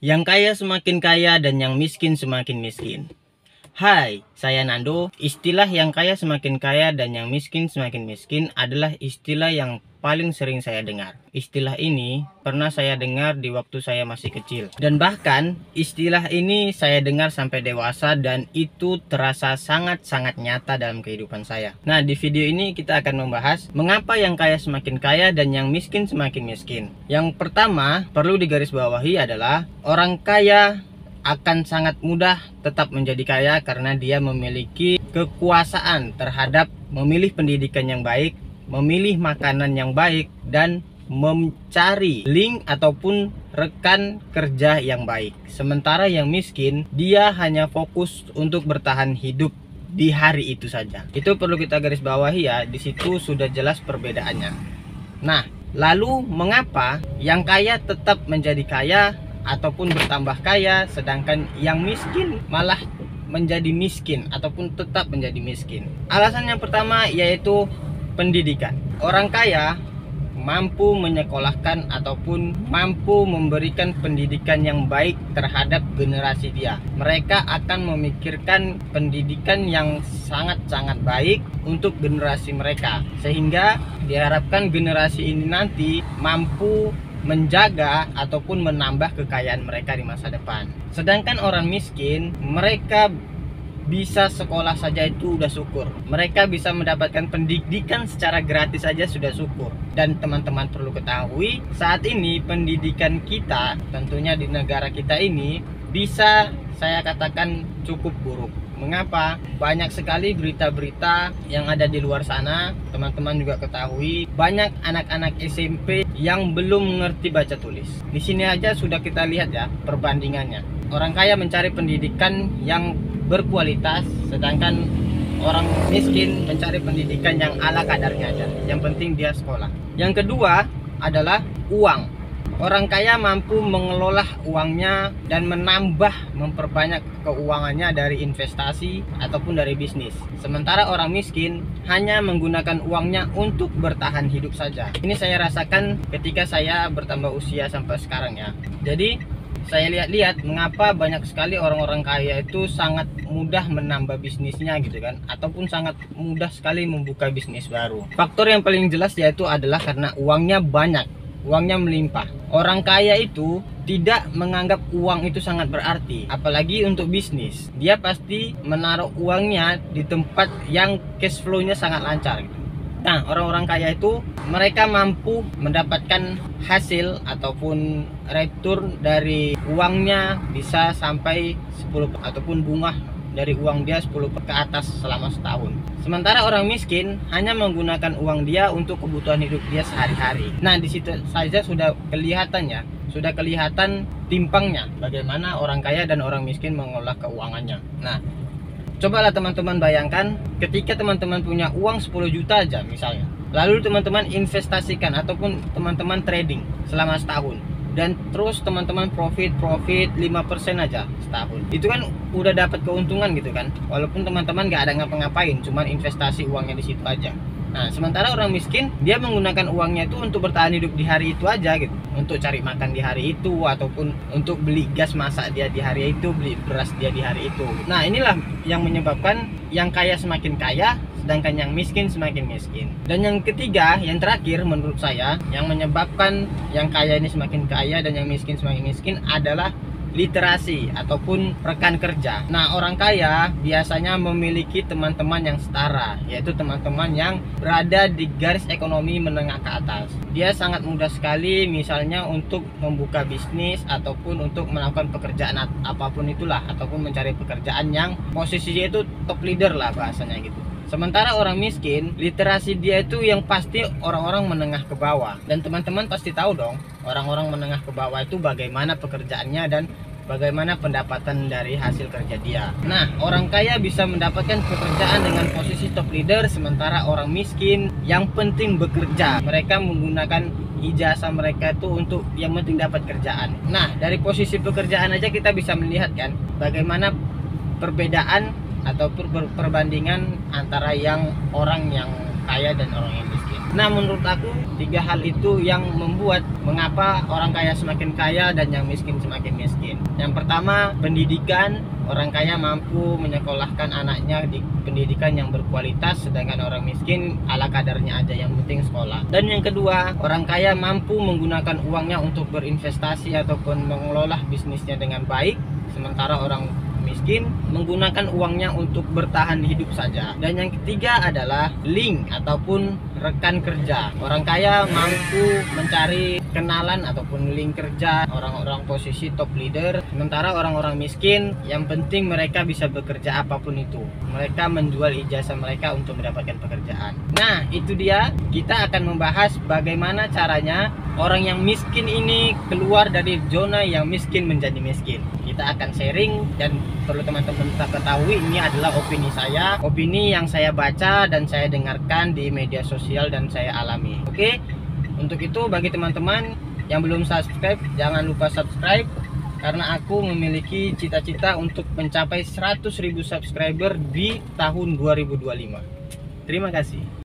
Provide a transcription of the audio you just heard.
Yang kaya semakin kaya dan yang miskin semakin miskin. Hai, saya Nando. Istilah yang kaya semakin kaya dan yang miskin semakin miskin adalah istilah yang paling sering saya dengar. Istilah ini pernah saya dengar di waktu saya masih kecil. Dan bahkan istilah ini saya dengar sampai dewasa dan itu terasa sangat-sangat nyata dalam kehidupan saya. Nah, di video ini kita akan membahas mengapa yang kaya semakin kaya dan yang miskin semakin miskin. Yang pertama perlu digarisbawahi adalah orang kaya akan sangat mudah tetap menjadi kaya karena dia memiliki kekuasaan terhadap memilih pendidikan yang baik, memilih makanan yang baik, dan mencari link ataupun rekan kerja yang baik. Sementara yang miskin, dia hanya fokus untuk bertahan hidup di hari itu saja. Itu perlu kita garis bawahi ya, di situ sudah jelas perbedaannya. Nah, lalu mengapa yang kaya tetap menjadi kaya ataupun bertambah kaya, sedangkan yang miskin malah menjadi miskin ataupun tetap menjadi miskin? Alasan yang pertama yaitu pendidikan. Orang kaya mampu menyekolahkan ataupun mampu memberikan pendidikan yang baik terhadap generasi dia. Mereka akan memikirkan pendidikan yang sangat-sangat baik untuk generasi mereka, sehingga diharapkan generasi ini nanti mampu menjaga ataupun menambah kekayaan mereka di masa depan. Sedangkan orang miskin, mereka bisa sekolah saja itu udah syukur. Mereka bisa mendapatkan pendidikan secara gratis saja sudah syukur. Dan teman-teman perlu ketahui, saat ini pendidikan kita, tentunya di negara kita ini, bisa saya katakan cukup buruk. Mengapa? Banyak sekali berita-berita yang ada di luar sana. Teman-teman juga ketahui, banyak anak-anak SMP yang belum mengerti baca tulis. Di sini aja sudah kita lihat ya perbandingannya. Orang kaya mencari pendidikan yang berkualitas, sedangkan orang miskin mencari pendidikan yang ala kadarnya aja. Yang penting dia sekolah. Yang kedua adalah uang. Orang kaya mampu mengelola uangnya dan memperbanyak keuangannya dari investasi ataupun dari bisnis. Sementara orang miskin hanya menggunakan uangnya untuk bertahan hidup saja. Ini saya rasakan ketika saya bertambah usia sampai sekarang ya. Jadi saya lihat-lihat mengapa banyak sekali orang-orang kaya itu sangat mudah menambah bisnisnya gitu kan, ataupun sangat mudah sekali membuka bisnis baru. Faktor yang paling jelas yaitu adalah karena uangnya banyak, uangnya melimpah. Orang kaya itu tidak menganggap uang itu sangat berarti, apalagi untuk bisnis. Dia pasti menaruh uangnya di tempat yang cash flow-nya sangat lancar gitu. Nah, orang-orang kaya itu mereka mampu mendapatkan hasil ataupun return dari uangnya bisa sampai 10 ataupun bunga dari uang dia 10 ke atas selama setahun. Sementara orang miskin hanya menggunakan uang dia untuk kebutuhan hidup dia sehari-hari. Nah, di situ saja sudah kelihatan ya, sudah kelihatan timpangnya bagaimana orang kaya dan orang miskin mengolah keuangannya. Nah, cobalah teman-teman bayangkan ketika teman-teman punya uang 10 juta aja misalnya, lalu teman-teman investasikan ataupun teman-teman trading selama setahun, dan terus teman-teman profit 5% aja setahun. Itu kan udah dapat keuntungan gitu kan, walaupun teman-teman gak ada ngapa-ngapain, cuman investasi uangnya di situ aja. Nah, sementara orang miskin dia menggunakan uangnya itu untuk bertahan hidup di hari itu aja gitu, untuk cari makan di hari itu, ataupun untuk beli gas masak dia di hari itu, beli beras dia di hari itu. Nah, inilah yang menyebabkan yang kaya semakin kaya, sedangkan yang miskin semakin miskin. Dan yang ketiga, yang terakhir menurut saya, yang menyebabkan yang kaya ini semakin kaya dan yang miskin semakin miskin adalah literasi ataupun rekan kerja. Nah, orang kaya biasanya memiliki teman-teman yang setara, yaitu teman-teman yang berada di garis ekonomi menengah ke atas. Dia sangat mudah sekali misalnya untuk membuka bisnis ataupun untuk melakukan pekerjaan apapun itulah, ataupun mencari pekerjaan yang posisinya itu top leader lah bahasanya gitu. Sementara orang miskin, literasi dia itu yang pasti orang-orang menengah ke bawah. Dan teman-teman pasti tahu dong, orang-orang menengah ke bawah itu bagaimana pekerjaannya dan bagaimana pendapatan dari hasil kerja dia. Nah, orang kaya bisa mendapatkan pekerjaan dengan posisi top leader, sementara orang miskin yang penting bekerja. Mereka menggunakan ijazah mereka itu untuk yang penting dapat kerjaan. Nah, dari posisi pekerjaan aja kita bisa melihat kan bagaimana perbedaan ataupun perbandingan antara orang yang kaya dan orang yang miskin. Nah, menurut aku 3 hal itu yang membuat mengapa orang kaya semakin kaya dan yang miskin semakin miskin. Yang pertama, pendidikan. Orang kaya mampu menyekolahkan anaknya di pendidikan yang berkualitas, sedangkan orang miskin ala kadarnya aja, yang penting sekolah. Dan yang kedua, orang kaya mampu menggunakan uangnya untuk berinvestasi ataupun mengelola bisnisnya dengan baik, sementara orang miskin menggunakan uangnya untuk bertahan hidup saja. Dan yang ketiga adalah link ataupun rekan kerja. Orang kaya mampu mencari kenalan ataupun link kerja orang-orang posisi top leader, sementara orang-orang miskin yang penting mereka bisa bekerja apapun itu. Mereka menjual ijazah mereka untuk mendapatkan pekerjaan. Nah, itu dia, kita akan membahas bagaimana caranya orang yang miskin ini keluar dari zona yang miskin menjadi miskin. Kita akan sharing, dan perlu teman-teman ketahui ini adalah opini saya, opini yang saya baca dan saya dengarkan di media sosial dan saya alami. Oke, untuk itu bagi teman-teman yang belum subscribe, jangan lupa subscribe, karena aku memiliki cita-cita untuk mencapai 100.000 subscriber di tahun 2025. Terima kasih.